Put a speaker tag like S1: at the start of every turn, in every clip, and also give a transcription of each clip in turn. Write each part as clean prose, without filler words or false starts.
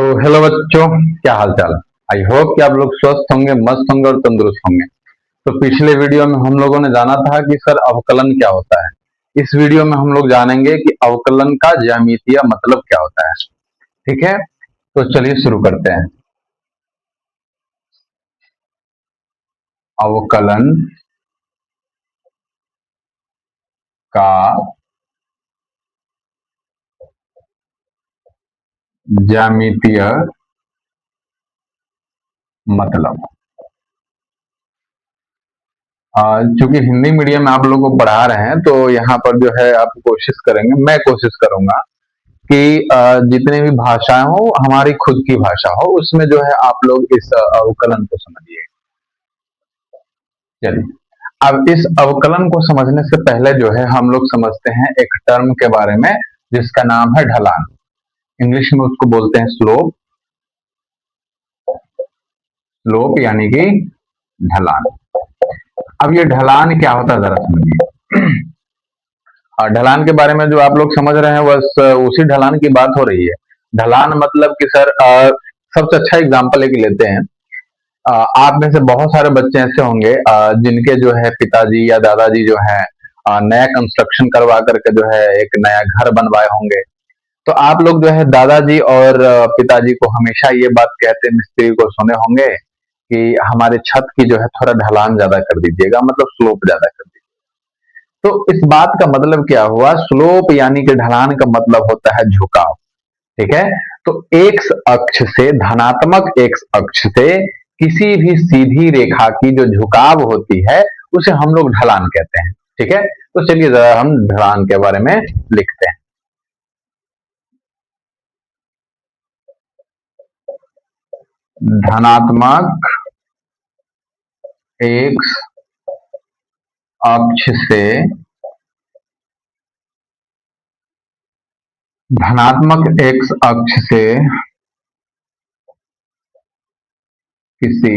S1: तो हेलो बच्चों, क्या हाल चाल। आई होप कि आप लोग स्वस्थ होंगे, मस्त होंगे और तंदुरुस्त होंगे। तो पिछले वीडियो में हम लोगों ने जाना था कि सर अवकलन क्या होता है। इस वीडियो में हम लोग जानेंगे कि अवकलन का ज्यामितीय मतलब क्या होता है। ठीक है, तो चलिए शुरू करते हैं। अवकलन का ज्यामितीय मतलब। चूंकि हिंदी मीडियम में आप लोगों को पढ़ा रहे हैं तो यहाँ पर जो है आप कोशिश करेंगे, मैं कोशिश करूंगा कि जितने भी भाषाएं हो, हमारी खुद की भाषा हो, उसमें जो है आप लोग इस अवकलन को समझिए। चलिए, अब इस अवकलन को समझने से पहले जो है हम लोग समझते हैं एक टर्म के बारे में जिसका नाम है ढलान। इंग्लिश में उसको बोलते हैं स्लोप। स्लोप यानी कि ढलान। अब ये ढलान क्या होता है जरा समझिए। और ढलान के बारे में जो आप लोग समझ रहे हैं बस उसी ढलान की बात हो रही है। ढलान मतलब कि सर सबसे अच्छा एग्जांपल एक लेते हैं। आप में से बहुत सारे बच्चे ऐसे होंगे जिनके जो है पिताजी या दादाजी जो है नया कंस्ट्रक्शन करवा करके जो है एक नया घर बनवाए होंगे। तो आप लोग जो है दादाजी और पिताजी को हमेशा ये बात कहते मिस्त्री को सुने होंगे कि हमारे छत की जो है थोड़ा ढलान ज्यादा कर दीजिएगा, मतलब स्लोप ज्यादा कर दीजिएगा। तो इस बात का मतलब क्या हुआ, स्लोप यानी कि ढलान का मतलब होता है झुकाव। ठीक है, तो एक्स अक्ष से, धनात्मक एक्स अक्ष से किसी भी सीधी रेखा की जो झुकाव होती है उसे हम लोग ढलान कहते हैं। ठीक है, तो चलिए जरा हम ढलान के बारे में लिखते हैं। धनात्मक एक्स अक्ष से, धनात्मक एक्स अक्ष से किसी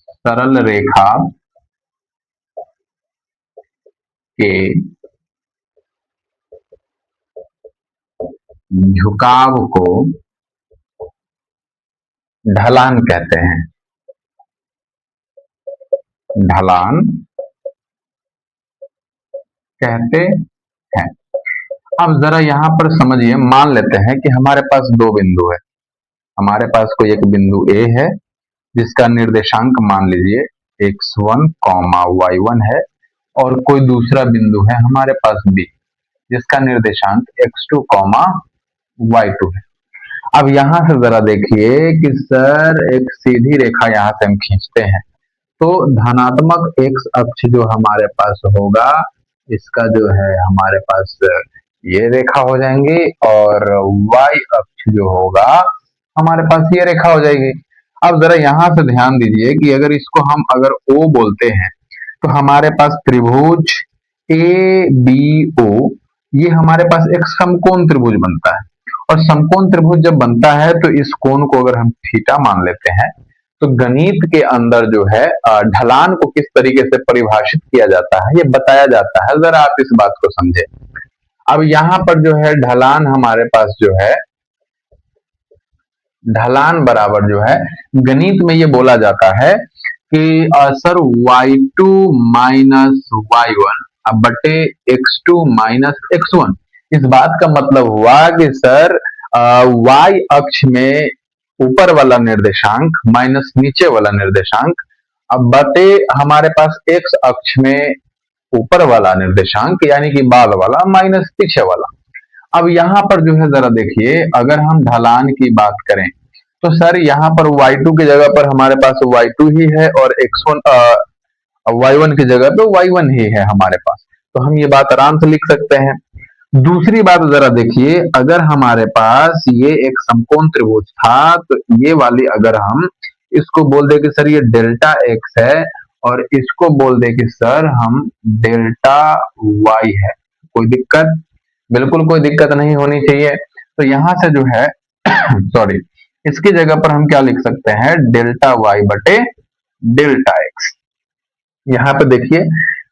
S1: सरल रेखा के झुकाव को ढलान कहते हैं। ढलान कहते हैं। अब जरा यहां पर समझिए, मान लेते हैं कि हमारे पास दो बिंदु है। हमारे पास कोई एक बिंदु ए है जिसका निर्देशांक मान लीजिए x1 कॉमा y1 है, और कोई दूसरा बिंदु है हमारे पास बी जिसका निर्देशांक x2 कॉमा y2 है। अब यहां से जरा देखिए कि सर एक सीधी रेखा यहां से हम खींचते हैं तो धनात्मक एक्स अक्ष जो हमारे पास होगा, इसका जो है हमारे पास ये रेखा हो जाएंगी, और y अक्ष जो होगा हमारे पास ये रेखा हो जाएगी। अब जरा यहां से ध्यान दीजिए कि अगर इसको हम अगर O बोलते हैं तो हमारे पास त्रिभुज ABO, ये हमारे पास एक समकोण त्रिभुज बनता है। और समकोण त्रिभुज जब बनता है तो इस कोण को अगर हम थीटा मान लेते हैं तो गणित के अंदर जो है ढलान को किस तरीके से परिभाषित किया जाता है ये बताया जाता है। जरा आप इस बात को समझे। अब यहां पर जो है ढलान हमारे पास जो है, ढलान बराबर जो है गणित में ये बोला जाता है कि सर y2 माइनस y1 अब बटे x2 माइनस x1। इस बात का मतलब हुआ कि सर y अक्ष में ऊपर वाला निर्देशांक माइनस नीचे वाला निर्देशांक, अब बटे हमारे पास x अक्ष में ऊपर वाला निर्देशांक यानी कि बाद वाला माइनस पीछे वाला। अब यहां पर जो है जरा देखिए, अगर हम ढलान की बात करें तो सर यहाँ पर y2 की जगह पर हमारे पास y2 ही है, और x1 y1 की जगह पे y1 ही है हमारे पास। तो हम ये बात आराम से लिख सकते हैं। दूसरी बात जरा देखिए, अगर हमारे पास ये एक समकोण त्रिभुज था तो ये वाली अगर हम इसको बोल दे कि सर ये डेल्टा एक्स है, और इसको बोल दे कि सर हम डेल्टा वाई है, कोई दिक्कत? बिल्कुल कोई दिक्कत नहीं होनी चाहिए। तो यहां से जो है सॉरी, इसकी जगह पर हम क्या लिख सकते हैं, डेल्टा वाई बटे डेल्टा एक्स। यहाँ पे देखिए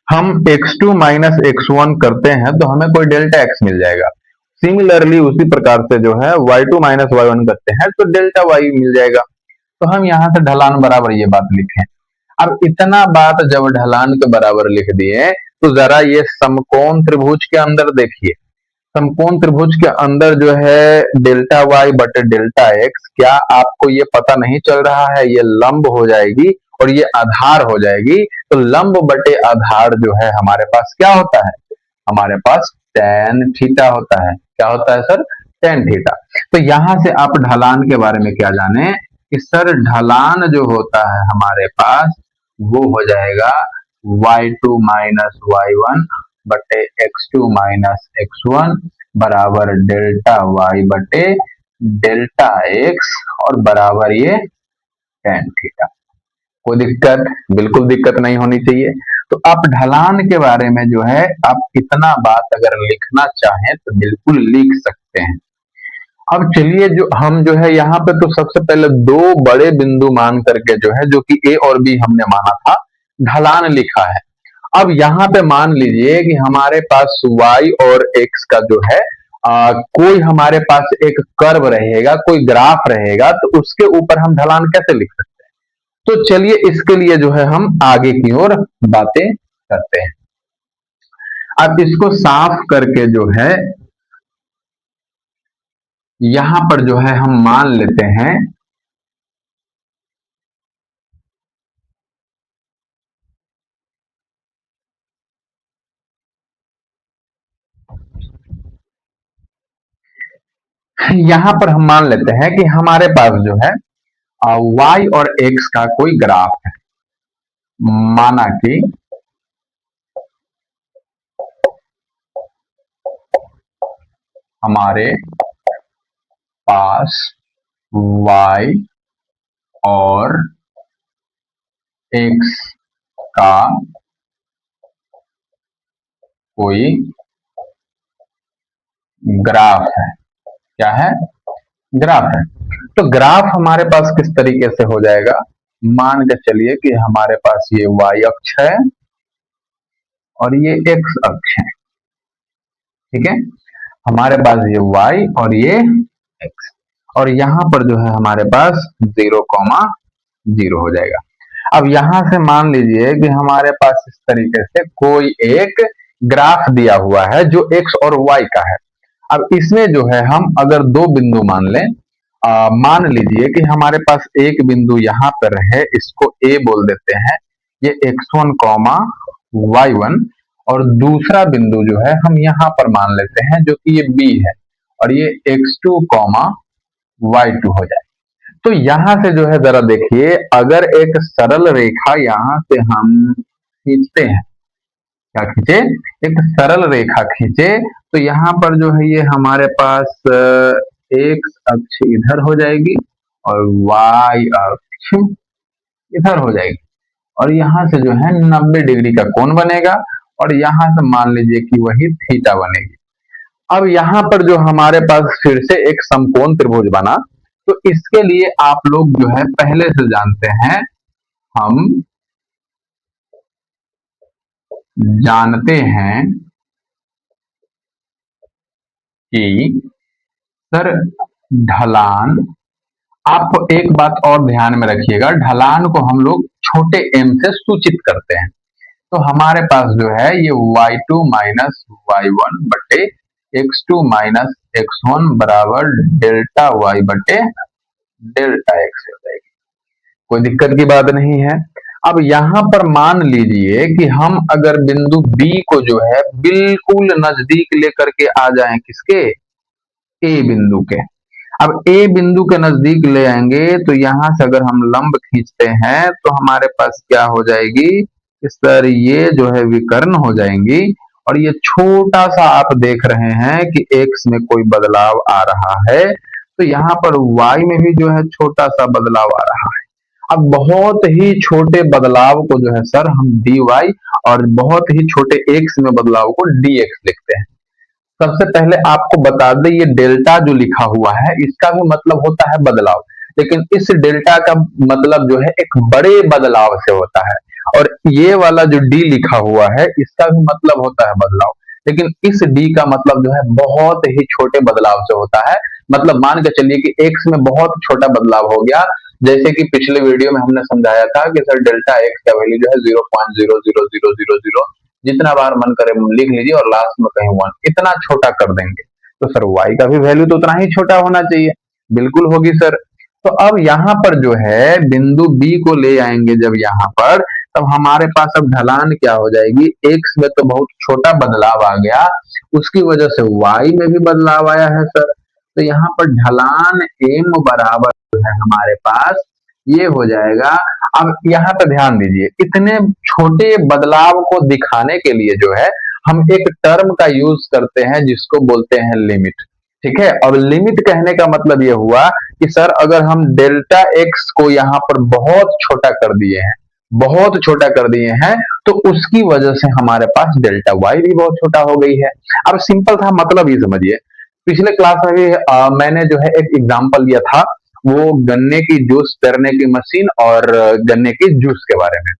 S1: हम x2 माइनस x1 करते हैं तो हमें कोई डेल्टा x मिल जाएगा, सिमिलरली उसी प्रकार से जो है y2 माइनस y1 करते हैं तो डेल्टा y मिल जाएगा। तो हम यहाँ से ढलान बराबर ये बात लिखें। अब इतना बात जब ढलान के बराबर लिख दिए तो जरा ये समकोण त्रिभुज के अंदर देखिए। समकोण त्रिभुज के अंदर जो है डेल्टा y बटे डेल्टा x, क्या आपको ये पता नहीं चल रहा है ये लंब हो जाएगी और ये आधार हो जाएगी। तो लंब बटे आधार जो है हमारे पास क्या होता है, हमारे पास tan थीटा होता है। क्या होता है सर, tan थीटा। तो यहां से आप ढलान के बारे में क्या जाने कि सर ढलान जो होता है हमारे पास वो हो जाएगा y2 माइनस y1 बटे x2 माइनस x1 बराबर डेल्टा y बटे डेल्टा x और बराबर ये tan थीटा। कोई दिक्कत, बिल्कुल दिक्कत नहीं होनी चाहिए। तो आप ढलान के बारे में जो है आप इतना बात अगर लिखना चाहें तो बिल्कुल लिख सकते हैं। अब चलिए जो है यहाँ पे तो सबसे पहले दो बड़े बिंदु मान करके जो है, जो कि ए और बी हमने माना था, ढलान लिखा है। अब यहाँ पे मान लीजिए कि हमारे पास y और x का जो है कोई हमारे पास एक कर्व रहेगा, कोई ग्राफ रहेगा, तो उसके ऊपर हम ढलान कैसे लिख सकते हैं। तो चलिए इसके लिए जो है हम आगे की ओर बातें करते हैं। अब इसको साफ करके जो है यहां पर जो है हम मान लेते हैं यहां पर हम मान लेते हैं कि हमारे पास जो है y और x का कोई ग्राफ है। माना कि हमारे पास y और x का कोई ग्राफ है। क्या है, ग्राफ है। तो ग्राफ हमारे पास किस तरीके से हो जाएगा, मान के चलिए कि हमारे पास ये y अक्ष है और ये x अक्ष है। ठीक है, हमारे पास ये y और ये x, और यहां पर जो है हमारे पास 0,0 हो जाएगा। अब यहां से मान लीजिए कि हमारे पास इस तरीके से कोई एक ग्राफ दिया हुआ है जो x और y का है। अब इसमें जो है हम अगर दो बिंदु मान लें, मान लीजिए कि हमारे पास एक बिंदु यहाँ पर है, इसको A बोल देते हैं, ये x1 कॉमा y1, और दूसरा बिंदु जो है हम यहाँ पर मान लेते हैं जो कि ये B है, और ये x2 कॉमा y2 हो जाए। तो यहां से जो है जरा देखिए, अगर एक सरल रेखा यहां से हम खींचते हैं, क्या खींचे, एक सरल रेखा खींचे, तो यहाँ पर जो है ये हमारे पास x अक्ष इधर हो जाएगी और y अक्ष इधर हो जाएगी, और यहाँ से जो है 90 डिग्री का कोण बनेगा, और यहाँ से मान लीजिए कि वही थीटा बनेगी। अब यहाँ पर जो हमारे पास फिर से एक समकोण त्रिभुज बना, तो इसके लिए आप लोग जो है पहले से जानते हैं, हम जानते हैं कि सर ढलान, आप एक बात और ध्यान में रखिएगा, ढलान को हम लोग छोटे m से सूचित करते हैं। तो हमारे पास जो है ये y2 माइनस y1 बटे x2 माइनस x1 बराबर डेल्टा y बटे डेल्टा x हो जाएगी। कोई दिक्कत की बात नहीं है। अब यहां पर मान लीजिए कि हम अगर बिंदु B को जो है बिल्कुल नजदीक लेकर के आ जाएं, किसके, A बिंदु के। अब A बिंदु के नजदीक ले आएंगे तो यहां से अगर हम लंब खींचते हैं तो हमारे पास क्या हो जाएगी, इस तरह ये जो है विकर्ण हो जाएंगी, और ये छोटा सा आप देख रहे हैं कि x में कोई बदलाव आ रहा है, तो यहाँ पर y में भी जो है छोटा सा बदलाव आ रहा है। अब बहुत ही छोटे बदलाव को जो है सर हम dy और बहुत ही छोटे x में बदलाव को dx लिखते हैं। सबसे पहले आपको बता दें, ये डेल्टा जो लिखा हुआ है इसका भी मतलब होता है बदलाव, लेकिन इस डेल्टा का मतलब जो है एक बड़े बदलाव से होता है, और ये वाला जो डी लिखा हुआ है इसका भी मतलब होता है बदलाव। लेकिन इस डी का मतलब जो है बहुत ही छोटे बदलाव से होता है। मतलब मान के चलिए कि एक्स में बहुत छोटा बदलाव हो गया, जैसे कि पिछले वीडियो में हमने समझाया था कि सर डेल्टा एक्स का वैल्यू जो है 0.00000, जितना बार मन करे लिख लीजिए और लास्ट में कहीं वन, इतना छोटा कर देंगे। तो सर वाई का भी वैल्यू तो उतना ही छोटा होना चाहिए। बिल्कुल होगी सर। तो अब यहाँ पर जो है बिंदु बी को ले आएंगे जब यहाँ पर, तब हमारे पास अब ढलान क्या हो जाएगी, एक्स में तो बहुत छोटा बदलाव आ गया, उसकी वजह से वाई में भी बदलाव आया है सर। तो यहाँ पर ढलान एम बराबर जो है हमारे पास ये हो जाएगा। अब यहाँ पे ध्यान दीजिए, इतने छोटे बदलाव को दिखाने के लिए जो है हम एक टर्म का यूज करते हैं जिसको बोलते हैं लिमिट। ठीक है। अब लिमिट कहने का मतलब ये हुआ कि सर अगर हम डेल्टा एक्स को यहाँ पर बहुत छोटा कर दिए हैं, बहुत छोटा कर दिए हैं, तो उसकी वजह से हमारे पास डेल्टा वाई भी बहुत छोटा हो गई है। अब सिंपल था मतलब ये समझिए, पिछले क्लास में भी मैंने जो है एक एग्जांपल दिया था, वो गन्ने की जूस पेरने की मशीन और गन्ने की जूस के बारे में।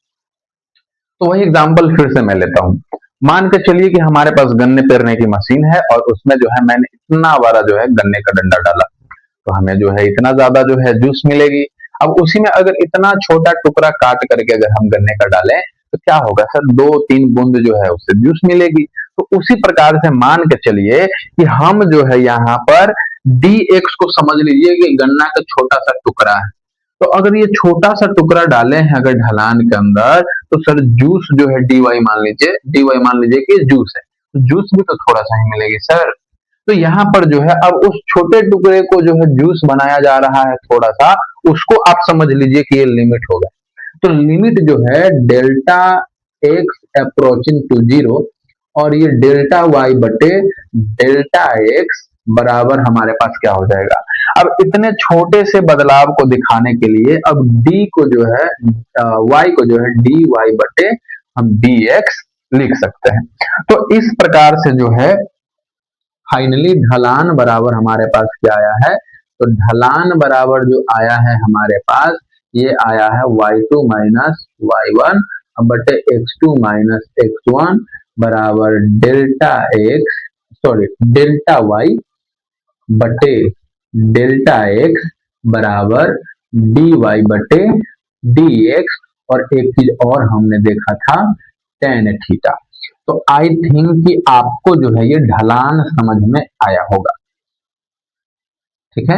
S1: तो वही एग्जांपल फिर से मैं लेता हूँ। मान के चलिए कि हमारे पास गन्ने पेरने की मशीन है और उसमें जो है मैंने इतना बड़ा जो है गन्ने का डंडा डाला, तो हमें जो है इतना ज्यादा जो है जूस मिलेगी। अब उसी में अगर इतना छोटा टुकड़ा काट करके अगर हम गन्ने का डालें तो क्या होगा सर, 2-3 बूंद जो है उससे जूस मिलेगी। तो उसी प्रकार से मान के चलिए कि हम जो है यहाँ पर डी एक्स को समझ लीजिए कि गन्ना का छोटा सा टुकड़ा है। तो अगर ये छोटा सा टुकड़ा डाले हैं अगर ढलान के अंदर, तो सर जूस जो है डी वाई मान लीजिए कि जूस है, तो जूस भी तो थोड़ा सा ही मिलेगी सर। तो यहाँ पर जो है अब उस छोटे टुकड़े को जो है जूस बनाया जा रहा है थोड़ा सा, उसको आप समझ लीजिए कि ये लिमिट होगा। तो लिमिट जो है delta x approaching to zero, और ये डेल्टा वाई बटे डेल्टा एक्स बराबर हमारे पास क्या हो जाएगा। अब इतने छोटे से बदलाव को दिखाने के लिए अब डी को जो है वाई को जो है डी वाई बटे हम डी एक्स लिख सकते हैं। तो इस प्रकार से जो है फाइनली ढलान बराबर हमारे पास क्या आया है, तो ढलान बराबर जो आया है हमारे पास, ये आया है y2 माइनस वाई वन बटे x2 माइनस x1 बराबर delta x, sorry delta y बटे डेल्टा एक्स बराबर डी वाई बटे डी एक्स, और एक चीज और हमने देखा था टेन थीटा। तो आई थिंक कि आपको जो है ये ढलान समझ में आया होगा। ठीक है।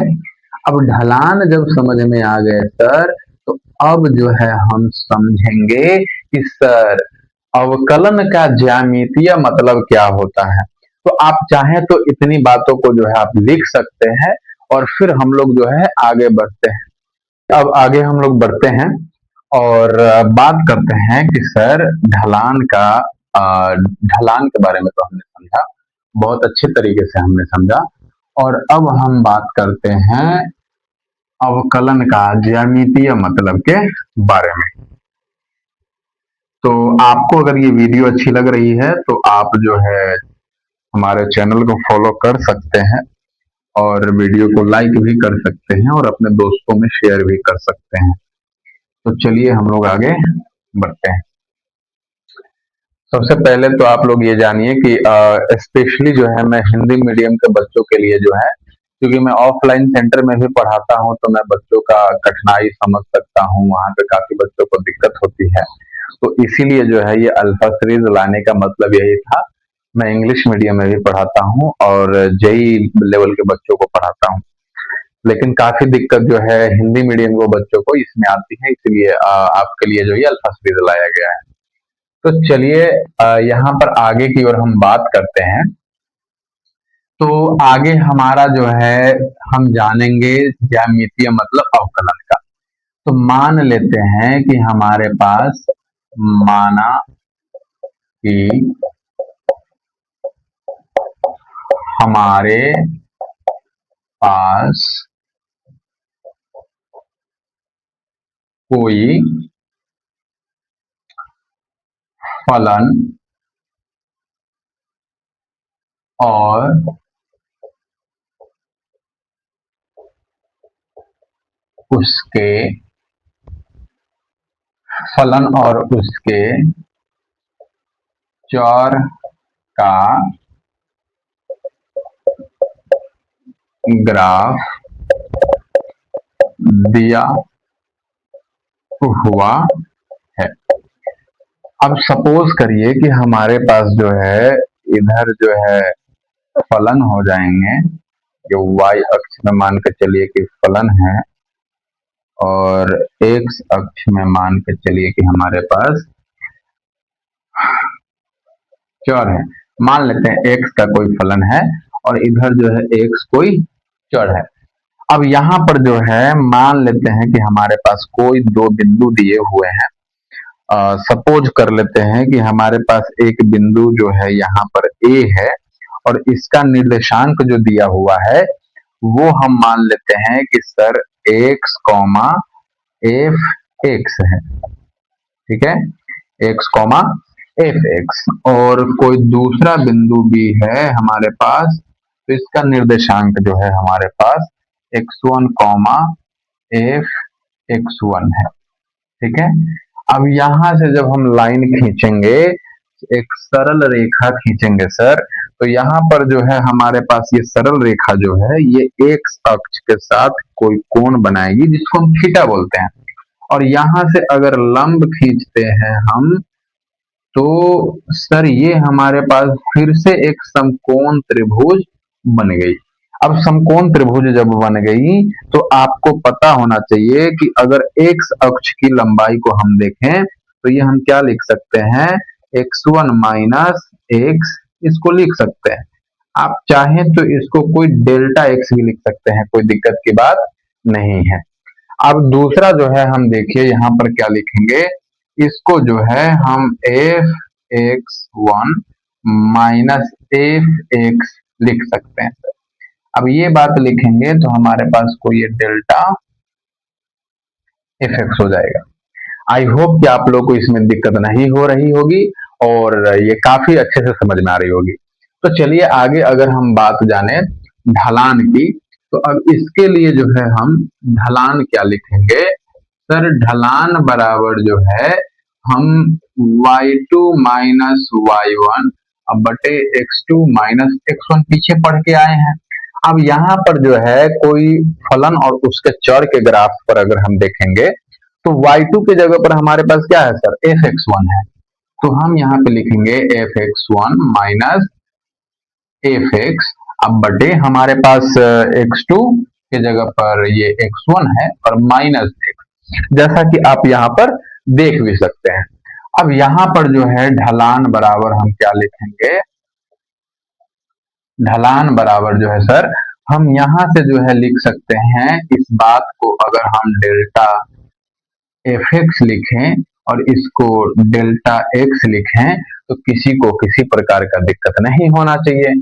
S1: अब ढलान जब समझ में आ गए सर, तो अब जो है हम समझेंगे कि सर अवकलन का ज्यामितीय मतलब क्या होता है। तो आप चाहें तो इतनी बातों को जो है आप लिख सकते हैं और फिर हम लोग जो है आगे बढ़ते हैं। अब आगे हम लोग बढ़ते हैं और बात करते हैं कि सर ढलान के बारे में तो हमने समझा, बहुत अच्छे तरीके से हमने समझा। और अब हम बात करते हैं अवकलन का ज्यामितीय मतलब के बारे में। तो आपको अगर ये वीडियो अच्छी लग रही है तो आप जो है हमारे चैनल को फॉलो कर सकते हैं और वीडियो को लाइक भी कर सकते हैं और अपने दोस्तों में शेयर भी कर सकते हैं। तो चलिए हम लोग आगे बढ़ते हैं। सबसे पहले तो आप लोग ये जानिए कि स्पेशली जो है मैं हिंदी मीडियम के बच्चों के लिए जो है, क्योंकि मैं ऑफलाइन सेंटर में भी पढ़ाता हूं तो मैं बच्चों का कठिनाई समझ सकता हूं, वहां पे काफी बच्चों को दिक्कत होती है। तो इसीलिए जो है ये अल्फा सीरीज लाने का मतलब यही था। मैं इंग्लिश मीडियम में भी पढ़ाता हूँ और जेई लेवल के बच्चों को पढ़ाता हूँ, लेकिन काफी दिक्कत जो है हिंदी मीडियम के बच्चों को इसमें आती है, इसलिए आपके लिए जो ये अल्फा सीरीज लाया गया है। तो चलिए यहाँ पर आगे की ओर हम बात करते हैं। तो आगे हमारा जो है हम जानेंगे ज्यामितीय मतलब अवकलन का। तो मान लेते हैं कि हमारे पास, माना कि हमारे पास कोई फलन और उसके फलन और उसके चार का ग्राफ दिया हुआ है। अब सपोज करिए कि हमारे पास जो है इधर जो है फलन हो जाएंगे, जो y अक्ष में मान के चलिए कि फलन है, और x अक्ष में मान के चलिए कि हमारे पास चर है। मान लेते हैं x का कोई फलन है और इधर जो है x कोई चर है। अब यहाँ पर जो है मान लेते हैं कि हमारे पास कोई दो बिंदु दिए हुए हैं। सपोज कर लेते हैं कि हमारे पास एक बिंदु जो है यहाँ पर A है और इसका निर्देशांक जो दिया हुआ है वो हम मान लेते हैं कि sir x comma f x है। ठीक है, x कॉमा एफ एक्स। और कोई दूसरा बिंदु भी है हमारे पास, तो इसका निर्देशांक जो है हमारे पास x1 कॉमा एफ x1 है। ठीक है, अब यहां से जब हम लाइन खींचेंगे, एक सरल रेखा खींचेंगे सर, तो यहाँ पर जो है हमारे पास ये सरल रेखा जो है ये एक्स अक्ष के साथ कोई कोण बनाएगी जिसको हम थीटा बोलते हैं। और यहां से अगर लंब खींचते हैं हम, तो सर ये हमारे पास फिर से एक समकोण त्रिभुज बन गई। अब समकोण त्रिभुज जब बन गई तो आपको पता होना चाहिए कि अगर एक्स अक्ष की लंबाई को हम देखें तो ये हम क्या लिख सकते हैं, x1 माइनस एक्स, इसको लिख सकते हैं। आप चाहें तो इसको कोई डेल्टा एक्स भी लिख सकते हैं, कोई दिक्कत की बात नहीं है। अब दूसरा जो है हम देखिए यहाँ पर क्या लिखेंगे, इसको जो है हम F x one minus F x लिख सकते हैं। अब ये बात लिखेंगे तो हमारे पास कोई ये डेल्टा एफ एक्स हो जाएगा। आई होप कि आप लोग को इसमें दिक्कत नहीं हो रही होगी और ये काफी अच्छे से समझ में आ रही होगी। तो चलिए आगे अगर हम बात जाने ढलान की, तो अब इसके लिए जो है हम ढलान क्या लिखेंगे, सर ढलान बराबर जो है हम y2 माइनस y1 बटे x2 माइनस x1 पीछे पढ़ के आए हैं। अब यहाँ पर जो है कोई फलन और उसके चर के ग्राफ पर अगर हम देखेंगे तो y2 के जगह पर हमारे पास क्या है सर, f(x1) है। तो हम यहाँ पे लिखेंगे f(x1) माइनस f(x), अब बटे हमारे पास x2 के जगह पर ये x1 है और माइनस x, जैसा कि आप यहाँ पर देख भी सकते हैं। अब यहाँ पर जो है ढलान बराबर हम क्या लिखेंगे, ढलान बराबर जो है सर हम यहाँ से जो है लिख सकते हैं, इस बात को अगर हम डेल्टा एफ एक्स लिखें और इसको डेल्टा एक्स लिखें तो किसी को किसी प्रकार का दिक्कत नहीं होना चाहिए।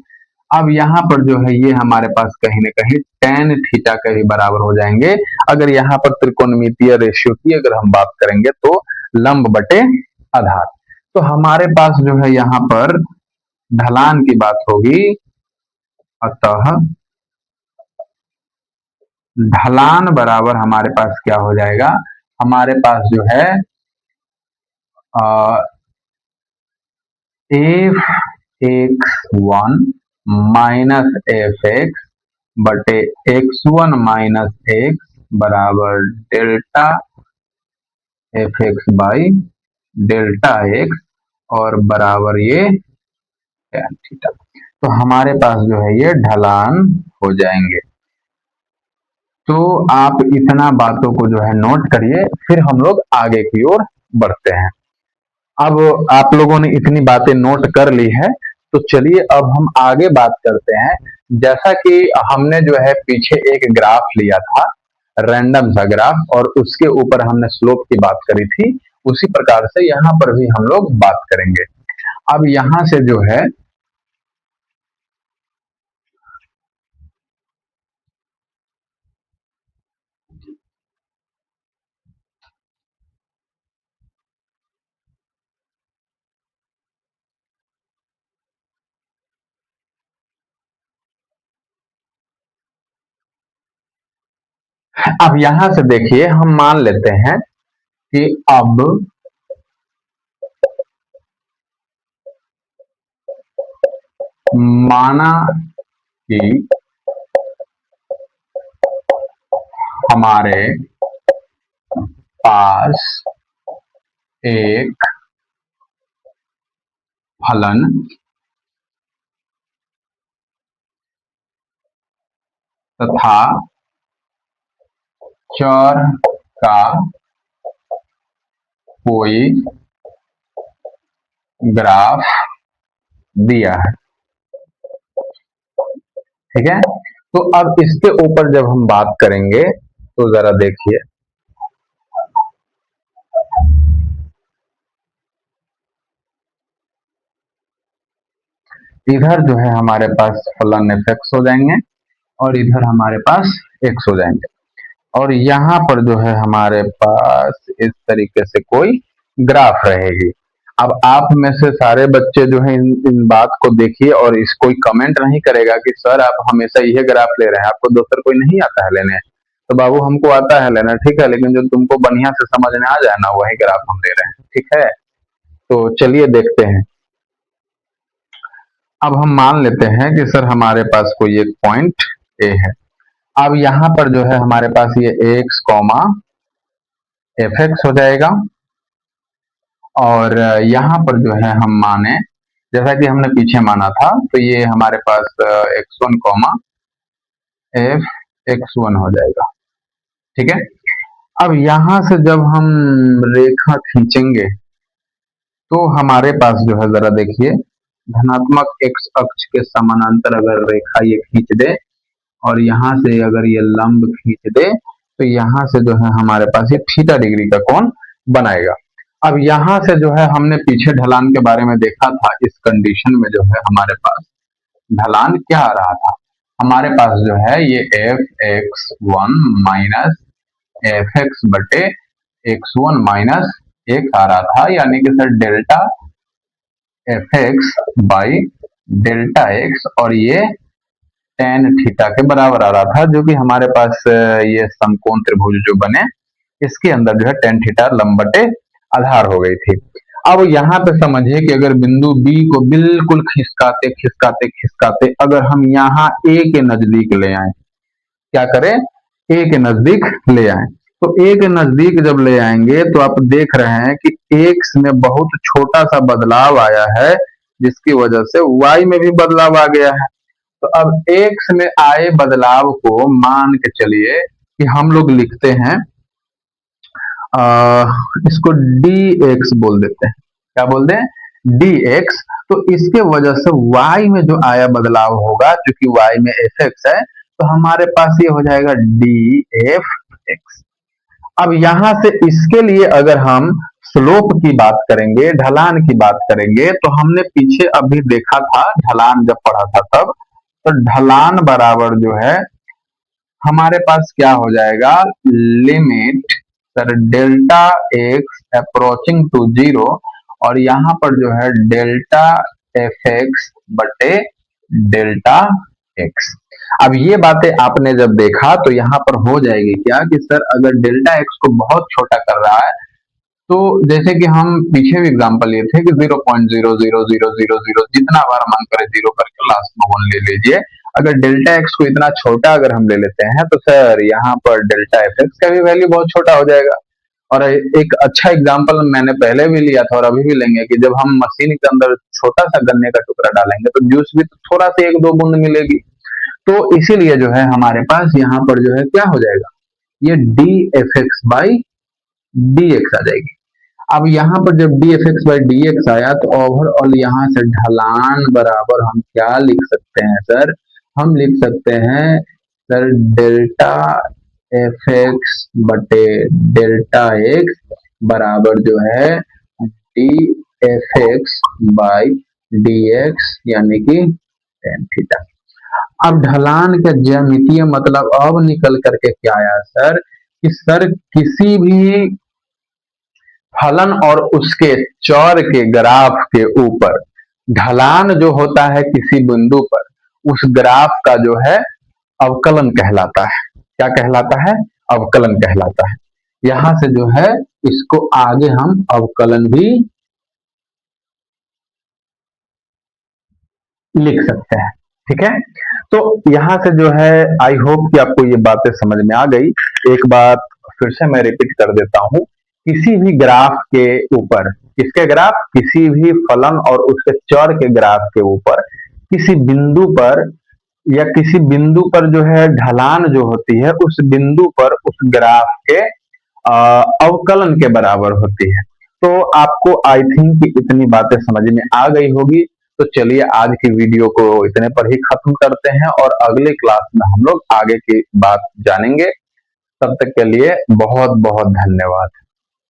S1: अब यहाँ पर जो है ये हमारे पास कहीं ना कहीं tan थीटा के ही बराबर हो जाएंगे। अगर यहाँ पर त्रिकोणमितीय रेशियो की अगर हम बात करेंगे तो लंब बटे आधार। तो हमारे पास जो है यहाँ पर ढलान की बात होगी, अतः ढलान बराबर हमारे पास क्या हो जाएगा, हमारे पास जो है F x one minus F x बटे x1 माइनस एक्स बराबर delta f x by delta x और बराबर ये tan थीटा। तो हमारे पास जो है ये ढलान हो जाएंगे। तो आप इतना बातों को जो है नोट करिए, फिर हम लोग आगे की ओर बढ़ते हैं। अब आप लोगों ने इतनी बातें नोट कर ली है, तो चलिए अब हम आगे बात करते हैं। जैसा कि हमने जो है पीछे एक ग्राफ लिया था, रैंडम सा ग्राफ, और उसके ऊपर हमने स्लोप की बात करी थी, उसी प्रकार से यहाँ पर भी हम लोग बात करेंगे। अब यहाँ से जो है अब यहाँ से देखिए हम मान लेते हैं कि अब माना कि हमारे पास एक फलन तथा चर का कोई ग्राफ दिया है। ठीक है, तो अब इसके ऊपर जब हम बात करेंगे तो जरा देखिए, इधर जो है हमारे पास फलन एफ हो जाएंगे और इधर हमारे पास एक्स हो जाएंगे, और यहाँ पर जो है हमारे पास इस तरीके से कोई ग्राफ रहेगी। अब आप में से सारे बच्चे जो है इन बात को देखिए और इस कोई कमेंट नहीं करेगा कि सर आप हमेशा यही ग्राफ ले रहे हैं, आपको दूसर कोई नहीं आता है लेने। तो बाबू हमको आता है लेना, ठीक है, लेकिन जो तुमको बढ़िया से समझ में आ जाए ना वही ग्राफ हम ले रहे हैं। ठीक है, तो चलिए देखते हैं। अब हम मान लेते हैं कि सर हमारे पास कोई एक पॉइंट ए है। अब यहाँ पर जो है हमारे पास ये एक्स कॉमा एफ एक्स हो जाएगा, और यहाँ पर जो है हम माने जैसा कि हमने पीछे माना था, तो ये हमारे पास x one comma f x one हो जाएगा। ठीक है, अब यहां से जब हम रेखा खींचेंगे तो हमारे पास जो है जरा देखिए, धनात्मक एक्स अक्ष के समानांतर अगर रेखा ये खींच दे और यहाँ से अगर ये लंब खींच दे तो यहाँ से जो है हमारे पास ये थीटा डिग्री का कोण बनाएगा। अब यहाँ से जो है हमने पीछे ढलान के बारे में देखा था, इस कंडीशन में जो है हमारे पास ढलान क्या आ रहा था, हमारे पास जो है ये F x one minus F x बटे एक्स वन माइनस एक आ रहा था, यानी कि sir delta f x by delta x, और ये टेन थीटा के बराबर आ रहा था, जो कि हमारे पास ये समकोण त्रिभुज जो बने इसके अंदर जो है टेन थीटा लंबटे आधार हो गई थी। अब यहाँ पे समझिए कि अगर बिंदु बी को बिल्कुल खिसकाते खिसकाते खिसकाते अगर हम यहाँ ए के नजदीक ले आए, क्या करें, ए के नजदीक ले आए, तो ए के नजदीक जब ले आएंगे तो आप देख रहे हैं कि एक्स में बहुत छोटा सा बदलाव आया है, जिसकी वजह से वाई में भी बदलाव आ गया है। तो अब एक्स में आए बदलाव को मान के चलिए कि हम लोग लिखते हैं, इसको डी एक्स बोल देते हैं। क्या बोल दें, डी एक्स। तो इसके वजह से y में जो आया बदलाव होगा, क्योंकि y में एफ एक्स है, तो हमारे पास ये हो जाएगा डी एफ एक्स। अब यहां से इसके लिए अगर हम स्लोप की बात करेंगे, ढलान की बात करेंगे, तो हमने पीछे अभी देखा था ढलान जब पढ़ा था तब, तो ढलान बराबर जो है हमारे पास क्या हो जाएगा, limit sir delta x approaching to zero, और यहाँ पर जो है डेल्टा एफ एक्स बटे डेल्टा एक्स। अब ये बातें आपने जब देखा तो यहाँ पर हो जाएगी क्या कि सर अगर डेल्टा एक्स को बहुत छोटा कर रहा है, तो जैसे कि हम पीछे भी एग्जांपल लिए थे कि 0.00000 जितना बार मन करे जीरो करके लास्ट में वन ले लीजिए। अगर डेल्टा एक्स को इतना छोटा अगर हम ले लेते हैं तो सर यहाँ पर डेल्टा एफ एक्स का भी वैल्यू बहुत छोटा हो जाएगा। और एक अच्छा एग्जांपल मैंने पहले भी लिया था और अभी भी लेंगे कि जब हम मशीन के अंदर छोटा सा गन्ने का टुकड़ा डालेंगे तो जूस भी तो थोड़ा सा एक दो बूंद मिलेगी। तो इसीलिए जो है हमारे पास यहाँ पर जो है क्या हो जाएगा, ये d f x by d x आ जाएगी। अब यहाँ पर जब d f x by d x आया तो ओवरऑल यहाँ से ढलान बराबर हम क्या लिख सकते हैं सर, हम लिख सकते हैं सर डेल्टा एफ एक्स बटे डेल्टा एक्स बराबर जो है D f x by d x, यानी कि टेन थीटा। अब ढलान का ज्यामितीय मतलब अब निकल करके क्या आया सर, कि सर किसी भी फलन और उसके चौर के ग्राफ के ऊपर ढलान जो होता है किसी बिंदु पर, उस ग्राफ का जो है अवकलन कहलाता है। क्या कहलाता है, अवकलन कहलाता है। यहां से जो है इसको आगे हम अवकलन भी लिख सकते हैं। ठीक है, तो यहां से जो है आई होप कि आपको ये बातें समझ में आ गई। एक बात फिर से मैं रिपीट कर देता हूं, किसी भी ग्राफ के ऊपर, किसके ग्राफ, किसी भी फलन और उसके चर के ग्राफ के ऊपर किसी बिंदु पर या किसी बिंदु पर जो है ढलान जो होती है उस बिंदु पर उस ग्राफ के अवकलन के बराबर होती है। तो आपको आई थिंक कि इतनी बातें समझ में आ गई होगी। तो चलिए आज की वीडियो को इतने पर ही खत्म करते हैं और अगले क्लास में हम लोग आगे की बात जानेंगे। तब तक के लिए बहुत बहुत धन्यवाद।